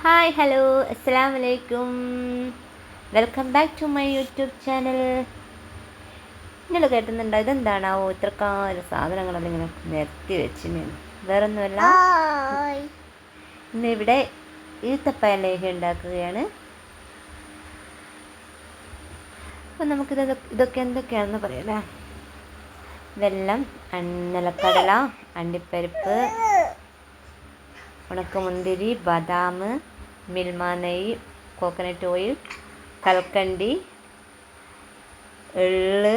Hi hello അസ്സലാമു അലൈക്കും. Welcome back to my YouTube channel. നിങ്ങൾ കേട്ടുന്നുണ്ടോ? ഇതെന്താണാവോ ഇത്രക്കാല സാധനങ്ങളെല്ലാം ഇങ്ങനെ നിരത്തി വെച്ചിന്? വേറൊന്നുമല്ല, ഇന്നിവിടെ ഈത്തപ്പഴ ലേഹ്യം ഉണ്ടാക്കുകയാണ്. അപ്പം ഇതൊക്കെ എന്തൊക്കെയാണെന്ന് പറയാം. വെല്ലം, നിലക്കടല, അണ്ടിപ്പരിപ്പ്, ഉണക്കമുന്തിരി, ബദാം, മിൽമ നെയ്യ്, കോക്കനട്ട് ഓയിൽ, കൽക്കണ്ടി, എള്ള്,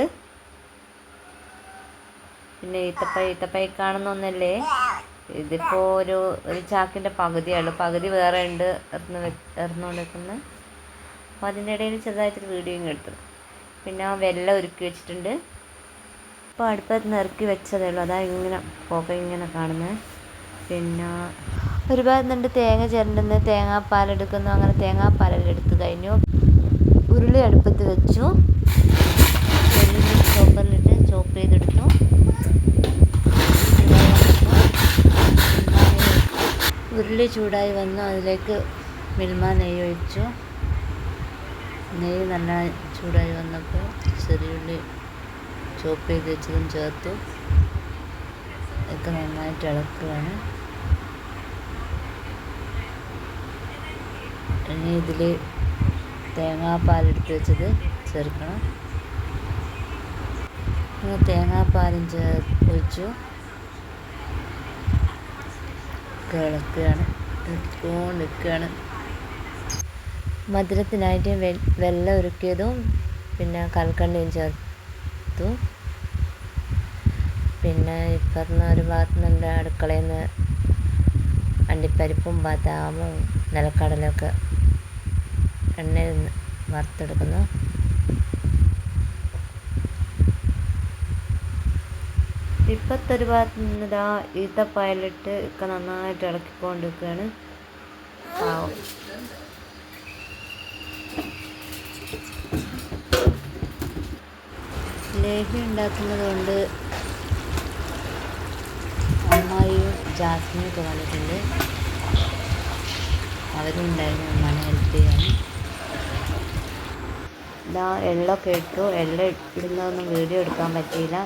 പിന്നെ ഈത്തപ്പഴ കാണുന്ന ഇതിപ്പോൾ ഒരു ചാക്കിൻ്റെ പകുതിയുള്ളൂ, പകുതി വേറെ ഉണ്ട് എറിഞ്ഞുകൊണ്ട് വെക്കുന്നത്. അപ്പോൾ അതിൻ്റെ ഇടയിൽ ചെറുതായിട്ടൊരു വീഡിയോയും എടുത്തു. പിന്നെ വെല്ലം ഒരുക്കി വെച്ചിട്ടുണ്ട്. അപ്പോൾ അടുപ്പത്ത് നിറക്കി വെച്ചതേ ഉള്ളൂ, അതാ ഇങ്ങനെ പുക ഇങ്ങനെ കാണുന്നത്. പിന്നെ ഒരുപാട് ഉണ്ട് തേങ്ങ ചിരണ്ടുന്നു, തേങ്ങാപ്പാലെടുക്കുന്നു. അങ്ങനെ തേങ്ങാപ്പാലെല്ലാം എടുത്ത് കഴിഞ്ഞു. ഉരുളി അടുപ്പത്ത് വെച്ചു, ചോപ്പറിലിട്ട് ചോപ്പ് ചെയ്തെടുത്തു. ഉരുളി ചൂടായി വന്നു, അതിലേക്ക് മിൽമ നെയ്യ് ഒഴിച്ചു. നെയ്യ് നല്ല ചൂടായി വന്നപ്പോൾ ചെറിയുള്ളി ചോപ്പ് ചെയ്ത് വെച്ചതും ചേർത്തു. ഇതൊക്കെ നന്നായിട്ട് ഇളക്കുകയാണ്. ഇനി ഇതിൽ തേങ്ങാപ്പാലെടുത്ത് വെച്ചത് ചേർക്കണം. തേങ്ങാപ്പാലും ഒഴിച്ചു ഇളക്കുകയാണ്, ഇളക്കിക്കൊണ്ടിരിക്കുകയാണ്. മധുരത്തിനായിട്ട് വെല്ലം ഉരുക്കിയതും പിന്നെ കൽക്കണ്ടിയും ചേർത്തു. പിന്നെ ഇപ്പറഞ്ഞ ഒരു ഭാഗത്ത് നല്ല അടുക്കളയിൽ നിന്ന് അണ്ടിപ്പരിപ്പും ബദാമും നിലക്കടലൊക്കെ എണ്ണയിൽ നിന്ന് വറുത്തെടുക്കുന്നു. ഇപ്പോഴത്തെ ഒരു ഭാഗത്ത് നിന്ന് ഈത്തപ്പഴലിട്ട് ഒക്കെ നന്നായിട്ട് ഇളക്കിക്കൊണ്ടിരിക്കുകയാണ്. ലേഹ്യം ഉണ്ടാക്കുന്നത് കൊണ്ട് അമ്മായിയും ജാസ്മിനൊക്കെ വന്നിട്ടുണ്ട്. അവരും ഉണ്ടായിരുന്നു അമ്മാനെ ഹെൽപ്പ് ചെയ്യാൻ. എള്ളൊക്കെ ഇട്ടു. ഇടുന്നതൊന്നും വീഡിയോ എടുക്കാൻ പറ്റിയില്ല.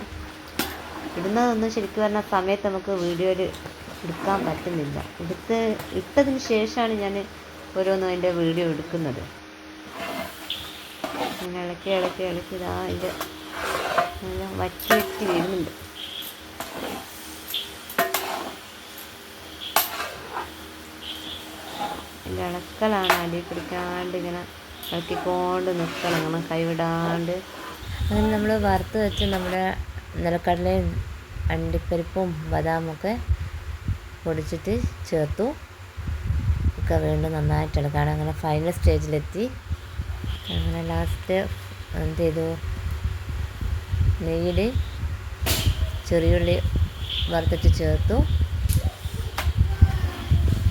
ഇടുന്നതൊന്നും ശരിക്കും പറഞ്ഞാൽ സമയത്ത് നമുക്ക് വീഡിയോയിൽ എടുക്കാൻ പറ്റുന്നില്ല. ഇട്ടതിന് ശേഷമാണ് ഞാൻ ഓരോന്നും അതിൻ്റെ വീഡിയോ എടുക്കുന്നത്. ഇങ്ങനെ ഇളക്കി അതിൻ്റെ വറ്റി വരുന്നുണ്ട്. അതിൻ്റെ ഇളക്കലാണ്, അടി പിടിക്കാണ്ട് ഇങ്ങനെ ഇളക്കിക്കൊണ്ട് നിൽക്കണം, അങ്ങനെ കൈവിടാണ്ട്. അങ്ങനെ നമ്മൾ വറുത്ത് വെച്ച് നമ്മുടെ നിലക്കടലയും അണ്ടിപ്പരിപ്പും ബദാമൊക്കെ പൊടിച്ചിട്ട് ചേർത്തു. ഒക്കെ വീണ്ടും നന്നായിട്ട് ഇളക്കാണ്. അങ്ങനെ ഫൈനൽ സ്റ്റേജിലെത്തി. അങ്ങനെ ലാസ്റ്റ് എന്ത് ചെയ്തു, നെയ്യിൽ ചെറിയുള്ളി വറുത്തിട്ട് ചേർത്തു.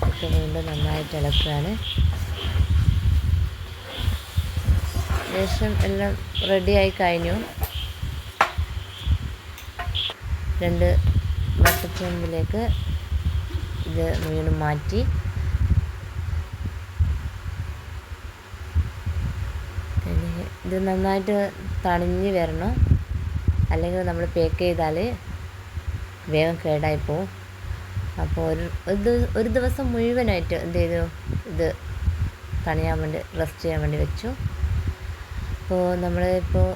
ഒക്കെ വീണ്ടും നന്നായിട്ട് ഇളക്കുകയാണ്. ശേഷം എല്ലാം റെഡിയായി കഴിഞ്ഞു. 2 വട്ടച്ചെമ്പിലേക്ക് ഇത് വീണ്ടും മാറ്റി. ഇത് നന്നായിട്ട് തണിഞ്ഞ് വരണം, അല്ലെങ്കിൽ നമ്മൾ പേക്ക് ചെയ്താൽ വേഗം കേടായിപ്പോവും. അപ്പോൾ ഒരു ദിവസം മുഴുവനായിട്ട് എന്ത് ചെയ്തു, ഇത് തണിയാൻ വേണ്ടി റെസ്റ്റ് ചെയ്യാൻ വേണ്ടി വെച്ചു. അപ്പോൾ നമ്മളിപ്പോൾ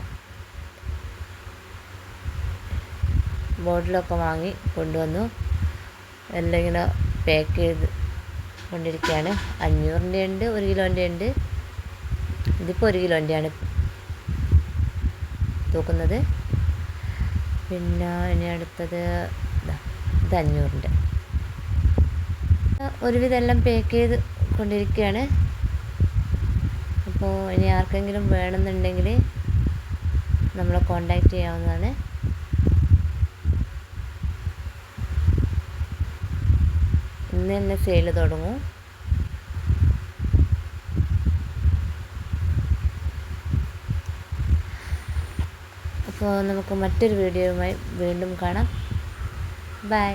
ബോട്ടിലൊക്കെ വാങ്ങി കൊണ്ടുവന്നു. എല്ലാം ഇങ്ങനെ പാക്ക് ചെയ്ത് കൊണ്ടിരിക്കുകയാണ്. 500-ൻ്റെ ഉണ്ട്, 1 കിലോൻ്റെ ഉണ്ട്. ഇതിപ്പോൾ 1 കിലോൻ്റെയാണ് തൂക്കുന്നത്. പിന്നെ ഇനി അടുത്തത് ഇത് 500-ൻ്റെ. ഒരുവിധം എല്ലാം പാക്ക് ചെയ്ത് കൊണ്ടിരിക്കുകയാണ്. അപ്പോൾ ഇനി ആർക്കെങ്കിലും വേണമെന്നുണ്ടെങ്കിൽ നമ്മളെ കോണ്ടാക്റ്റ് ചെയ്യാവുന്നതാണ്. ഇന്ന് തന്നെ സെയിൽ തുടങ്ങും. അപ്പോൾ നമുക്ക് മറ്റൊരു വീഡിയോയുമായി വീണ്ടും കാണാം. ബൈ.